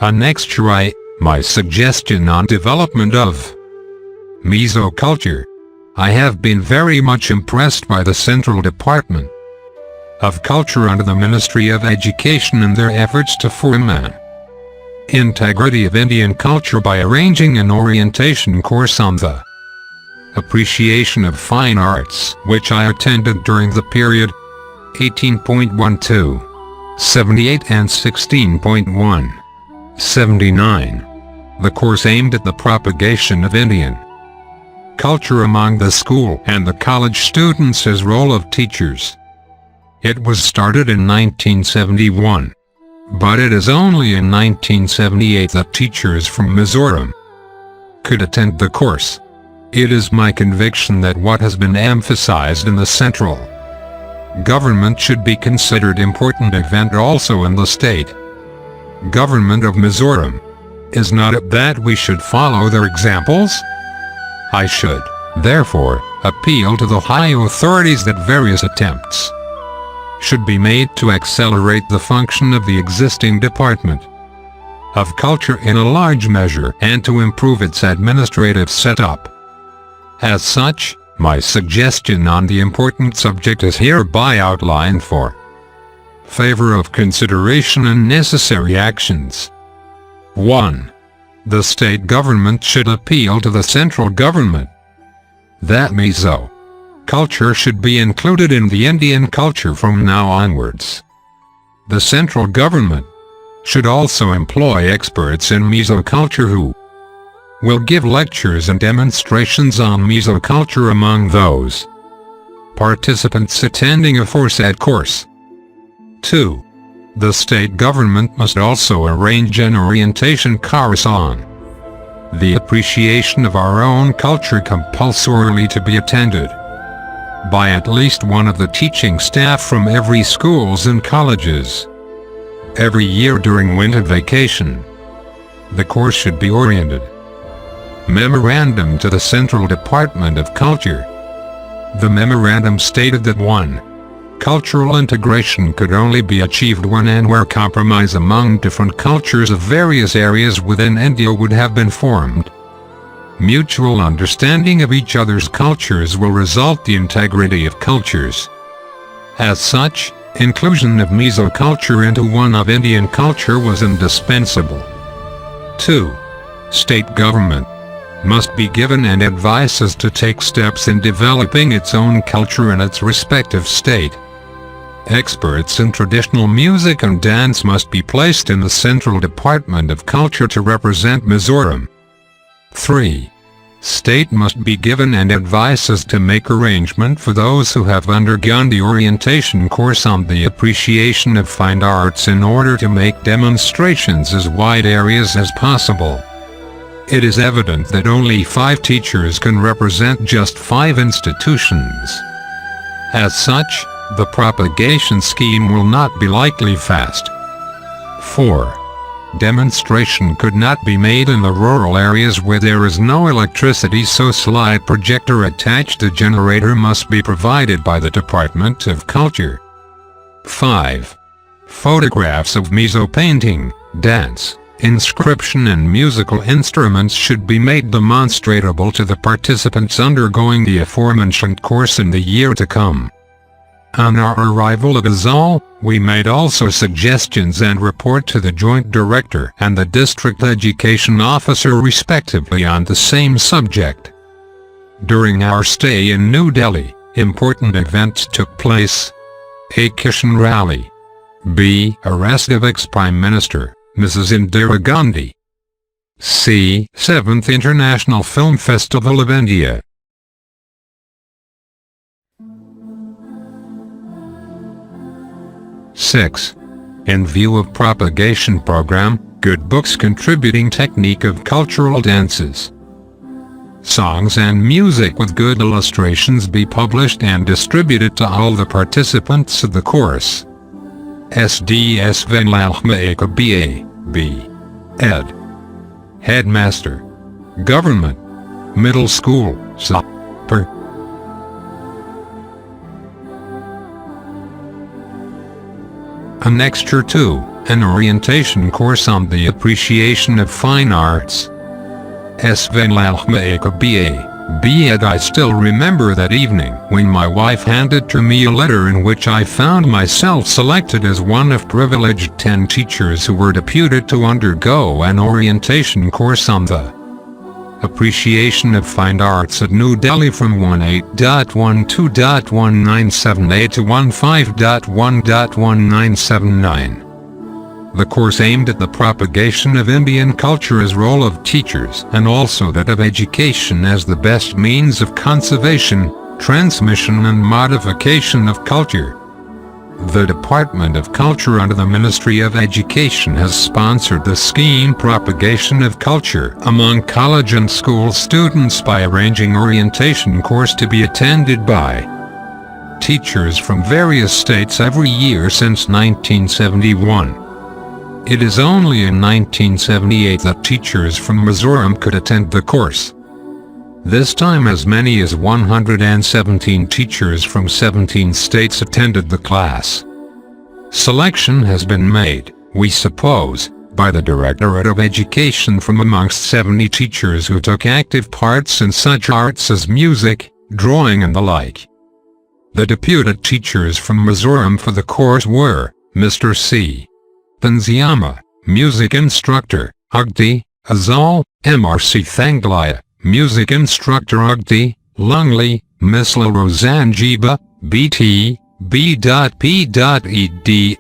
Annexure I, my suggestion on development of Mizo culture. I have been very much impressed by the Central Department of Culture under the Ministry of Education and their efforts to form integrity of Indian culture by arranging an orientation course on the appreciation of fine arts, which I attended during the period 18.12, 78 and 16.1, 79. The course aimed at the propagation of Indian culture among the school and the college students as role of teachers. It was started in 1971. But it is only in 1978 that teachers from Mizoram could attend the course. It is my conviction that what has been emphasized in the central government should be considered important event also in the state government of Mizoram. Is not it that we should follow their examples? I should, therefore, appeal to the high authorities that various attempts should be made to accelerate the function of the existing Department of Culture in a large measure and to improve its administrative setup. As such, my suggestion on the important subject is hereby outlined for favor of consideration and necessary actions. 1. The state government should appeal to the central government that Mizo culture should be included in the Indian culture from now onwards. The central government should also employ experts in Mizo culture who will give lectures and demonstrations on Mizo culture among those participants attending aforesaid course. 2. The state government must also arrange an orientation course on the appreciation of our own culture compulsorily to be attended by at least one of the teaching staff from every schools and colleges. Every year during winter vacation, the course should be oriented. Memorandum to the Central Department of Culture. The memorandum stated that 1. Cultural integration could only be achieved when and where compromise among different cultures of various areas within India would have been formed. Mutual understanding of each other's cultures will result the integrity of cultures. As such, inclusion of Mizo culture into one of Indian culture was indispensable. 2. State government must be given and advices to take steps in developing its own culture in its respective state. Experts in traditional music and dance must be placed in the Central Department of Culture to represent Mizoram. 3. State must be given and advices to make arrangement for those who have undergone the orientation course on the appreciation of fine arts in order to make demonstrations as wide areas as possible. It is evident that only 5 teachers can represent just 5 institutions. As such, the propagation scheme will not be likely fast. 4. Demonstration could not be made in the rural areas where there is no electricity, so slide projector attached to generator must be provided by the Department of Culture. 5. Photographs of Mizo painting, dance, inscription and musical instruments should be made demonstrable to the participants undergoing the aforementioned course in the year to come. On our arrival at Azal, we made also suggestions and report to the Joint Director and the District Education Officer respectively on the same subject. During our stay in New Delhi, important events took place. A Kishan Rally. B. Arrest of ex-Prime Minister, Mrs. Indira Gandhi. C. 7th International Film Festival of India. 6. In view of propagation program, good books contributing technique of cultural dances, songs and music with good illustrations be published and distributed to all the participants of the course. SDS Vanlalhmuaka BA, B. Ed. Headmaster. Government. Middle School, Sapper. Annexure 2, an orientation course on the appreciation of fine arts. Vanlalhmuaka B.Ed. I still remember that evening when my wife handed to me a letter in which I found myself selected as one of privileged 10 teachers who were deputed to undergo an orientation course on the appreciation of fine arts at New Delhi from 18.12.1978 to 15.1.1979. The course aimed at the propagation of Indian culture as role of teachers and also that of education as the best means of conservation, transmission and modification of culture. The Department of Culture under the Ministry of Education has sponsored the scheme Propagation of Culture among college and school students by arranging orientation course to be attended by teachers from various states every year since 1971. It is only in 1978 that teachers from Mizoram could attend the course. This time as many as 117 teachers from 17 states attended the class. Selection has been made, we suppose, by the Rtrd of Education from amongst 70 teachers who took active parts in such arts as music, drawing and the like. The deputed teachers from Mizoram for the course were Mr. C. Panziyama, music instructor, Ugdi, Azal, Mrc Thanglaya, music instructor Ugdi, Lungli, Misla Rosanjiba, BT, B.P.Ed.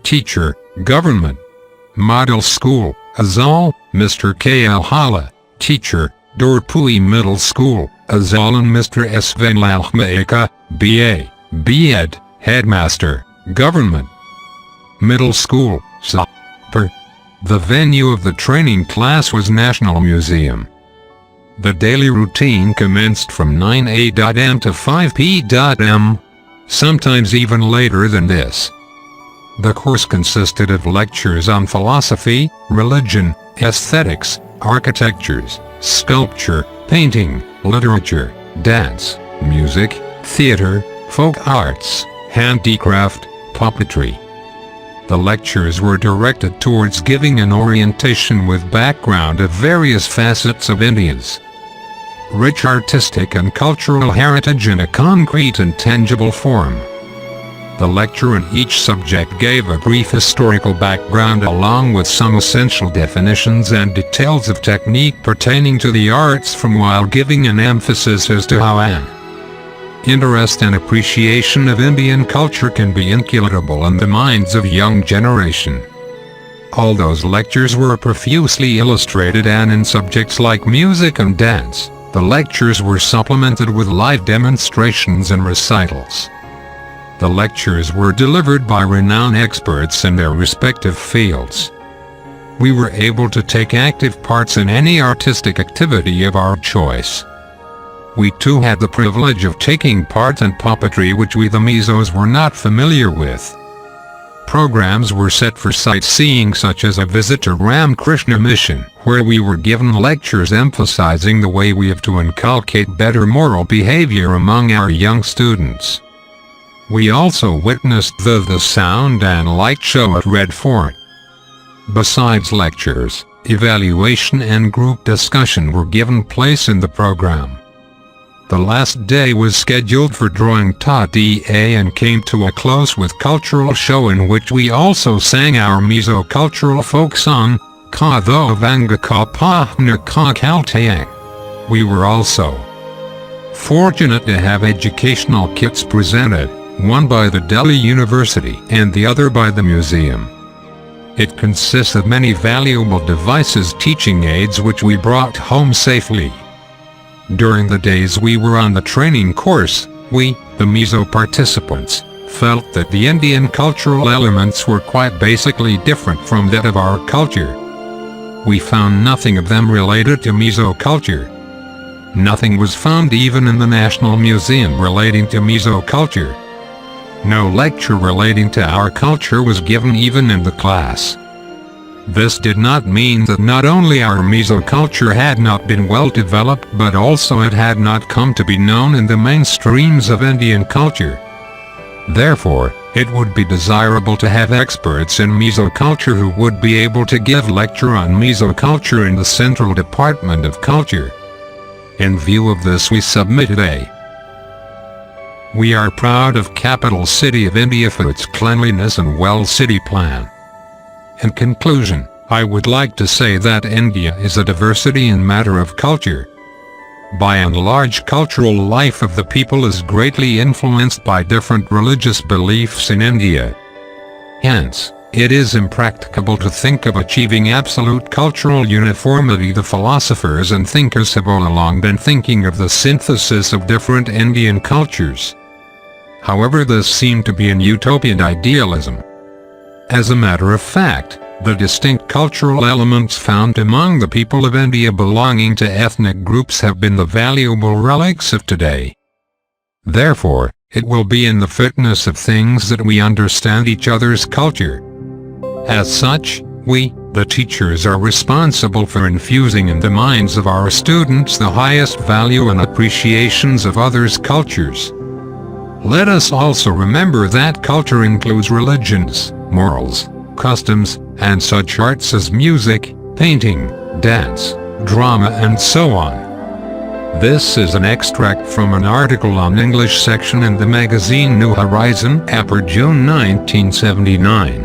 Teacher, Government. Model School, Azal, Mr. K.L. Hala, Teacher, Dorpui Middle School, Azal and Mr. S. Vanlalhmuaka, B.A., B.Ed., Headmaster, Government. Middle School, Sapper. The venue of the training class was National Museum. The daily routine commenced from 9 a.m. to 5 p.m., sometimes even later than this. The course consisted of lectures on philosophy, religion, aesthetics, architectures, sculpture, painting, literature, dance, music, theater, folk arts, handicraft, puppetry. The lectures were directed towards giving an orientation with background of various facets of India's rich artistic and cultural heritage in a concrete and tangible form. The lecture in each subject gave a brief historical background along with some essential definitions and details of technique pertaining to the arts from while giving an emphasis as to how an interest and appreciation of Indian culture can be inculcable in the minds of young generation. All those lectures were profusely illustrated and in subjects like music and dance, the lectures were supplemented with live demonstrations and recitals. The lectures were delivered by renowned experts in their respective fields. We were able to take active parts in any artistic activity of our choice. We too had the privilege of taking part in puppetry which we the Mizos were not familiar with. Programs were set for sightseeing such as a visit to Ramakrishna Mission, where we were given lectures emphasizing the way we have to inculcate better moral behavior among our young students. We also witnessed the sound and light show at Red Fort. Besides lectures, evaluation and group discussion were given place in the program. The last day was scheduled for drawing Rtrd and came to a close with cultural show in which we also sang our Mizo cultural folk song, Ka Tho Vanga Ka Pahna Ka Kaltayang. We were also fortunate to have educational kits presented, one by the Delhi University and the other by the museum. It consists of many valuable devices, teaching aids which we brought home safely. During the days we were on the training course, we, the Mizo participants, felt that the Indian cultural elements were quite basically different from that of our culture. We found nothing of them related to Mizo culture. Nothing was found even in the National Museum relating to Mizo culture. No lecture relating to our culture was given even in the class. This did not mean that not only our Mizo culture had not been well developed but also it had not come to be known in the mainstreams of Indian culture. Therefore, it would be desirable to have experts in Mizo culture who would be able to give lecture on Mizo culture in the Central Department of Culture. In view of this, we submitted a We are proud of capital city of India for its cleanliness and well city plan. In conclusion, I would like to say that India is a diversity in matter of culture. By and large, cultural life of the people is greatly influenced by different religious beliefs in India. Hence, it is impracticable to think of achieving absolute cultural uniformity. The philosophers and thinkers have all along been thinking of the synthesis of different Indian cultures. However, this seemed to be an utopian idealism. As a matter of fact, the distinct cultural elements found among the people of India belonging to ethnic groups have been the valuable relics of today. Therefore, it will be in the fitness of things that we understand each other's culture. As such, we, the teachers, are responsible for infusing in the minds of our students the highest value and appreciations of others' cultures. Let us also remember that culture includes religions, morals, customs, and such arts as music, painting, dance, drama, and so on. This is an extract from an article on English section in the magazine New Horizon, April, June 1979.